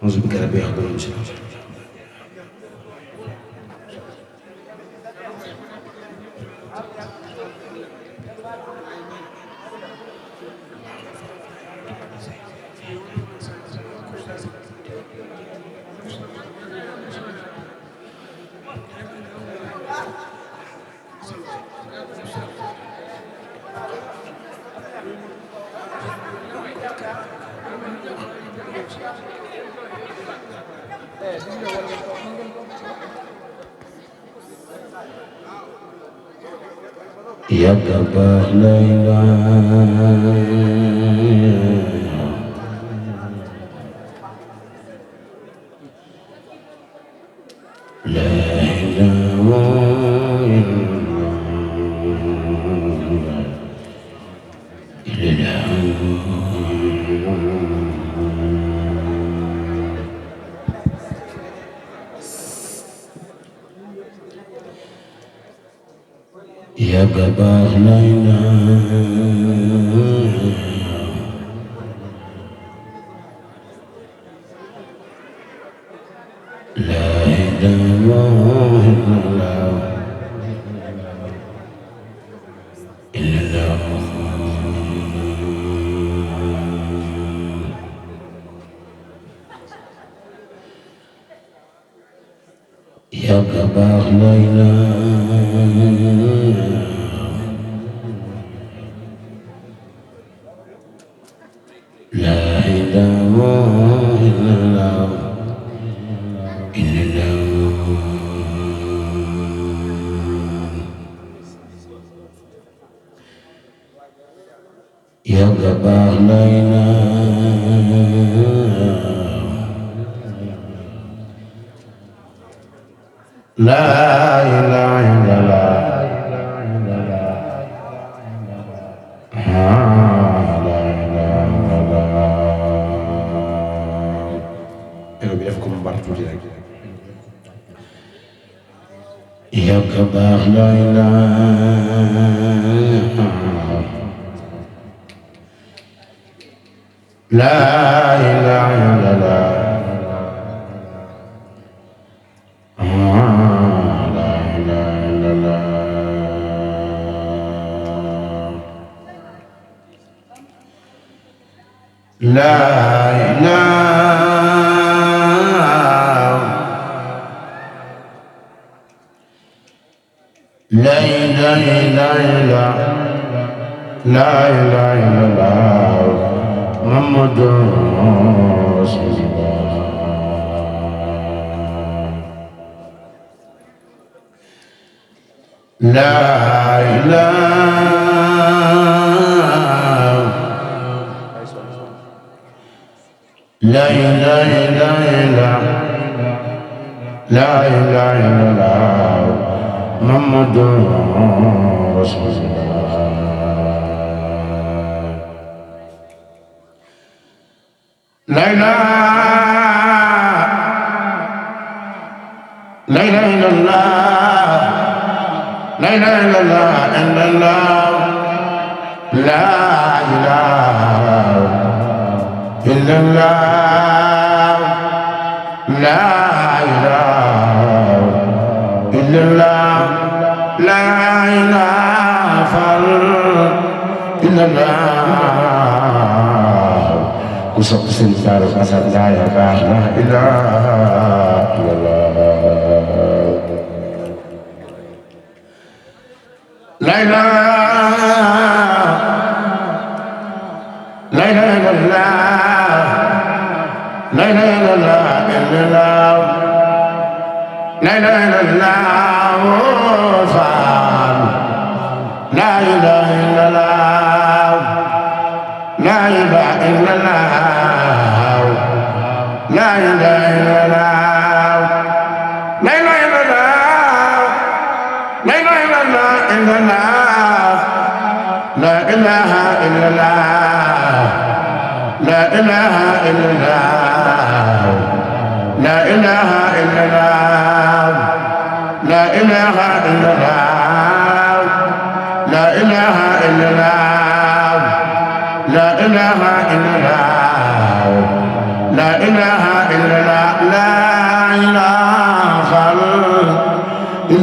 أعوذ بك ربي يحضرون. يا كبا لا يا كبا لا إله إلا يا كبا لا يا جبار لا إله إلا الله يا جبار لا إله إلا الله لا إله إلا الله محمد رسول الله لا إله إلا الله محمد رسول الله لا إله إلا الله لا إله إلا الله لا إله إلا الله لا إله إلا الله لا إله إلا الله وصف سنتار قصد لا إله إلا الله لا إله إلا الله لا إله إلا الله لا إله إلا الله فعل لا إله إلا الله لا إله إلا الله لا إله إلا الله لا إله إلا الله لا إله إلا الله لا إله إلا الله لا إله إلا الله لا إله إلا الله لا إله إلا الله لا إله إلا الله لا إله إلا الله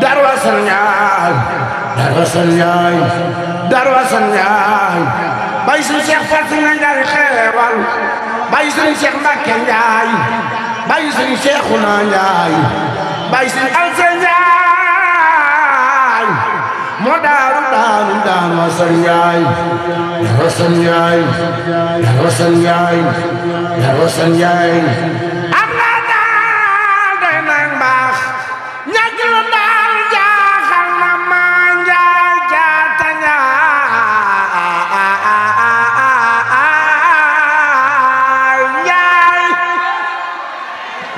Darou Assane Ndiaye Darou Assane Ndiaye Darou Assane Ndiaye bay suñu Cheikh Fatou Ndiaye xeewal bay suñu Cheikh Mbacke Ndiaye bay suñu Cheikhouna Ndiaye bay suñu Alse Ndiaye moo Darou Assane Ndiaye Darou Assane Ndiaye Darou Assane Ndiaye Darou Assane Ndiaye am na daal day nag mbaax ñàkk lu daal jaaxal na ma Ndiaye jaata Ndiaye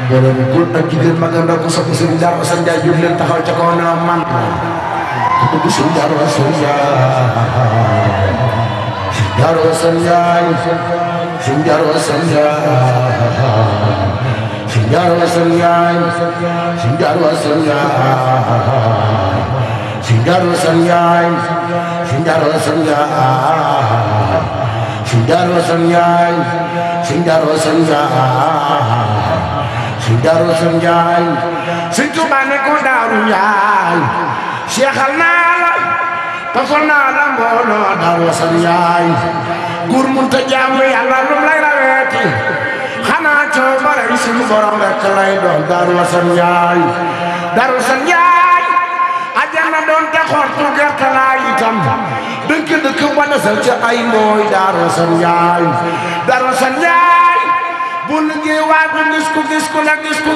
borom góor ak jigéen mag ak ndaw ku sopp Serigne Darou Assane Ndiaye jóg leen taxaw ca kaw na man ku Serigne Darou Assane Ndiaye Darou Assane Ndiaye Serigne Darou Assane Ndiaye Serigne Darou Assane Ndiaye Serigne Darou Assane Ndiaye Serigne Darou Assane Ndiaye Serigne Darou Assane Ndiaye Serigne Darou Assane Ndiaye Serigne Darou Assane Ndiaye Serigne Darou Assane Ndiaye Serigne Touba ne ko Darou Ndiaye Cheikhal naa la tafal naa la mbooloo Darou Assane Ndiaye góor munta jaamu Yàlla lu lay raweeti xanaa coobare suñu borom rek lay doon Darou Assane Ndiaye Darou Assane Ndiaye ajana doon te xortu gerte laa itam dëkk wane sa ca ay mooy Darou Assane Ndiaye Darou Assane Ndiaye bu liggéey waa bu gis ku la gis ku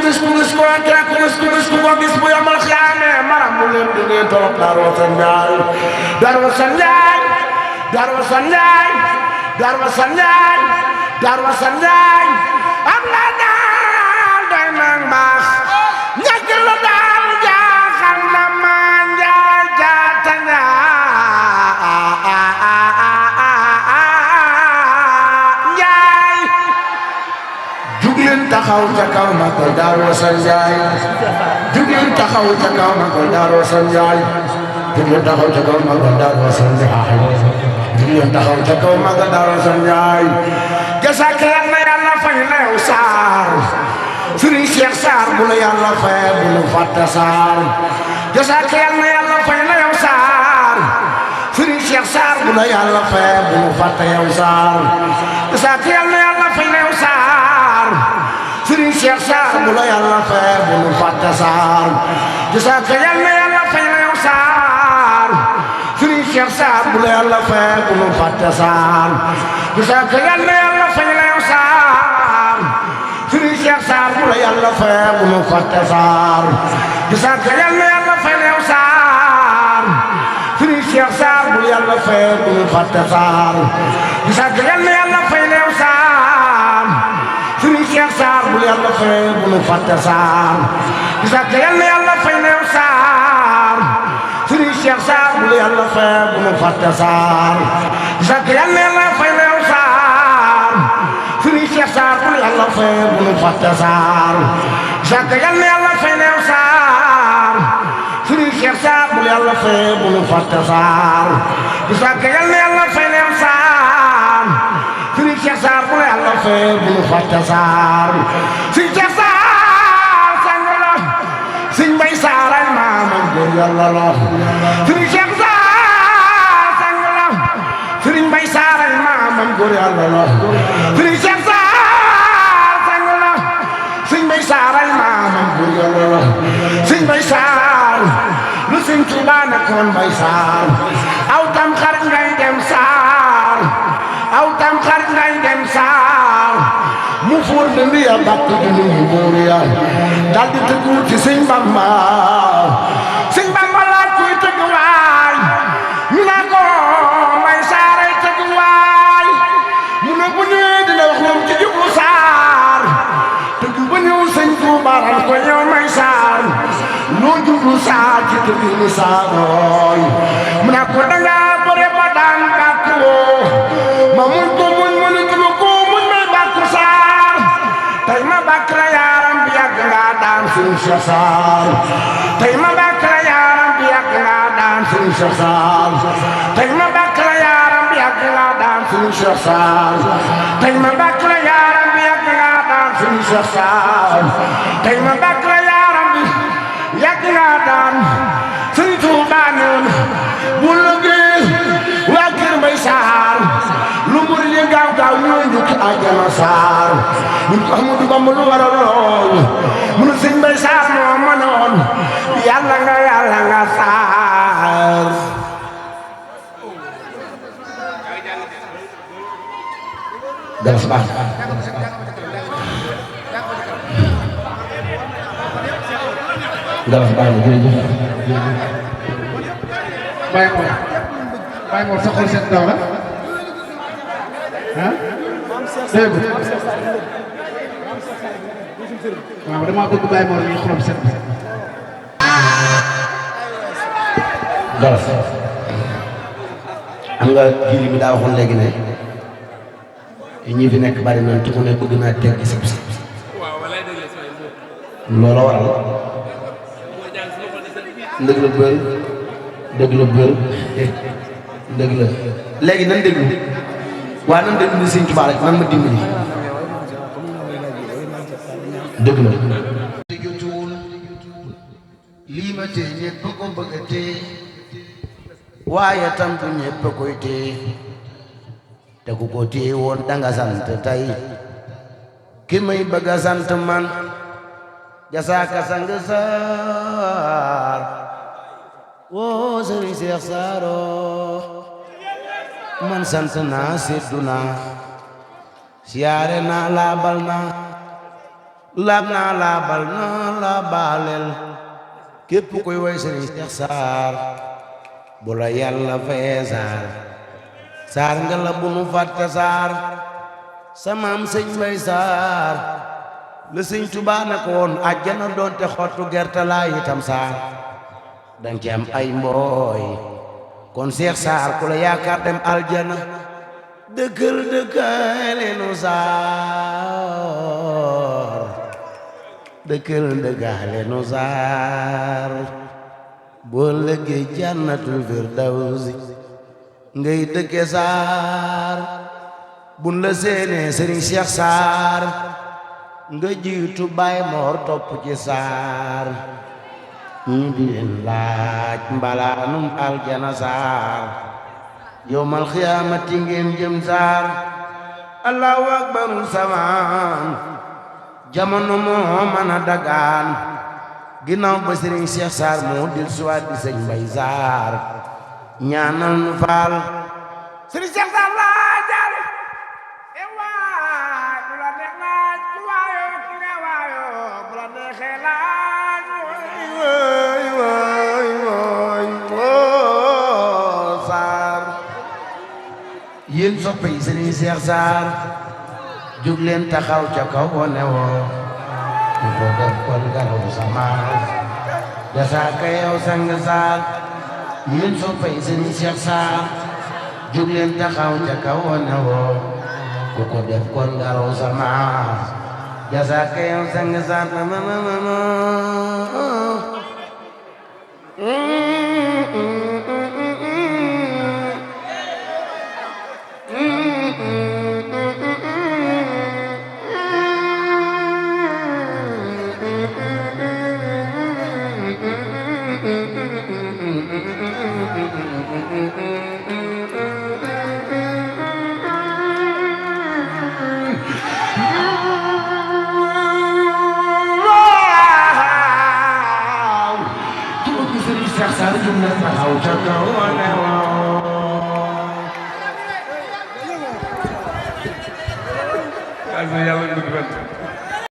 bu yomal xiyaame maram bu leen di ngeen tolop Darou Assane Ndiaye Darou Assane Ndiaye Darou Assane Ndiaye Darou Assane Ndiaye Darou Assane Ndiaye am na daal day nag mbaax ñàkk la daal jaaxal na ma Ndiaye jaata Ndiaye jug leen taxaw ca kaw magal Darou Assane Ndiaye jug leen taxaw ca kaw magal Darou Assane Ndiaye jug leen taxaw ca kaw magal Darou Assane Ndiaye jug leen taxaw ca kaw magal Darou Assane Ndiaye jasaaka Yàlla Yàlla fay la yow Sarr Serigne Cheikh Sarr bu la Yàlla fay bu nu fàtte Sarr jasaaka Yàlla fay la yow Sarr Serigne Cheikh Sarr bu la Yàlla fay bu nu fàtte yow Sarr jasaaka Yàlla fay la yow Sarr Serigne Cheikh Sarr bu la Yàlla fay bu nu fàtte Sarr jasaaka Yàlla fay la yow Sarr Serigne Cheikh Sarr bu la Yàlla fay bu nu fàtte Sarr jasaaka Yàlla fay la yow Sarr Serigne Cheikh Sarr bu la Yàlla fay bu nu fàtte Sarr jasaaka Yàlla fay la yow Sarr Serigne Cheikh Sarr bu la Yàlla fay bu nu fàtte Sarr jasaaka Yàlla fay la yow Sarr Serigne Cheikh Sarr bu la Yàlla fay bu nu fàtte Sarr jasaaka Yàlla fay la yow Sarr Serigne Cheikh Sarr bu la Yàlla fay bu nu fàtte Sarr jasaaka Yàlla fay la yow Sarr Serigne Cheikh Sarr bu la Yàlla fay bu nu fàtte Sarr jasaaka Yàlla fay la yow Sarr Serigne Cheikh Sarr bu la Yàlla fay bu nu fàtte Sarr jasaaka Yàlla fay la yow Sarr Serigne Cheikh Sarr bu la Yàlla fay bu nu fàtte Sarr Serigne Cheikh Sarr sang la Serigne Mbaye Sarr ay maamam góor Yàlla la Serigne Cheikh Sarr sang la Serigne Mbaye Sarr ay maamam góor Yàlla la Serigne Cheikh Sarr sang la Serigne Mbaye Sarr ay maamam góor Yàlla la Serigne Mbaye Sarr lu Serigne Touba nekkoon Mbaye Sarr aw tam xarit ngay dem Sarr aw tam xarit ngay dem Sarr mu fuur dindi ya bakk di nuyu góor ya dal di tëggu ci Sëñ Bamba Sëñ Bamba laaj kuy tëgg waay ñu naan ko Mbaye Sarr ay tëgg waay mu ne bu ñëwee dina wax moom ci jublu Sarr tëgg ba ñëw Sëñ Tuuba ran ko ñëw Mbaye Sarr loo jublu Sarr ci tëgg ni Sarr mu ne ko danga bëre ba daan bàkk woo ma muñ ko muñ mënatuma ko muñ may bàkk Sarr tey ma bàkk la yaaram bi yàgg nga daan Serigne Cheikh Sarr tey ma bàkk la yaaram bi yàgg nga daan Serigne Cheikh Sarr tey ma bàkk la yaaram bi yàgg nga daan Serigne Cheikh Sarr tey ma bàkk la yaaram bi yàgg nga daan Serigne Cheikh Sarr tey ma bàkk la yaaram bi yàgg nga daan àjjana saar mun ko Ahmadu Bamba lu waraloon munu sëñ Mbay Saar moo mënoon yàlla nga saar galas baax galas baax na jërëjëf Baye Mor sa xol seet daw la ah dégg waaw dama bëgg Baye Mor mi xolam seet galas am nga kii bi daa waxoon léegi ne ñi fi nekk bari nañ te ku ne bëgg naa teggi sa bis loola waral ndëg la bër dëgg la bër dëgg la léegi nan déglu waaye nan déglu ni Sëñ Tuubaa rek nan ma dimbali dëgg la jotuwul lii ma tee ñëpp ko bëgg a tee waaye tam du ñëpp koy tee te ku ko téye woon danga sant tey ki may bëgg a sant man jasaaka sang saar woo Sëriñ Seex Saaro man sant naa seddu naa siyaare naa laabal naa laab naa laabal naa laabaalel képp koy way Sëriñ Seex Saar bu la Yàlla fayee saar saar nga la bu nu fàtte saar samaam sëñ Mbay Saar la Sëñ Tuubaa na ko woon àjjana doonte xottu gerte laa itam saar dang ci am ay mbooy kon Seex Saar ku la yaakaar dem aljana dëkkal dëkkale nu saar dëkkal dëkkale nu saar boo lëggee jannatul firdawsi ngay dëkke saar bun la séenee Sëriñ Seex Saar nga jiitu Baay Moor topp ci saar ñi di leen laaj mbalaanum aljana saar yowmal xiyaamati ngeen jëm saar allahu akbaru samaan jamono moo mën a dagaan ginnaaw ba Sëriñ Seex Saar moo dil suwaat di Sëñ Mbay Saar ñaanal nu faal Sëriñ Seex Saar laajal e waay bu la neex laaj ku waayo ki nga waayo bu la neexee laaj waay waay waay woo Saar yéen soppe yi Sëriñ Seex Saar jóg leen taxaw ca kaw wane woo ku ko def kon garaw sama jasaaka yow sang Saar yéen soppe yi Sëriñ Seex Saar jóg leen taxaw ca kaw wane woo ku ko def kon garaw sama jasaaka yow sang Saar yàlla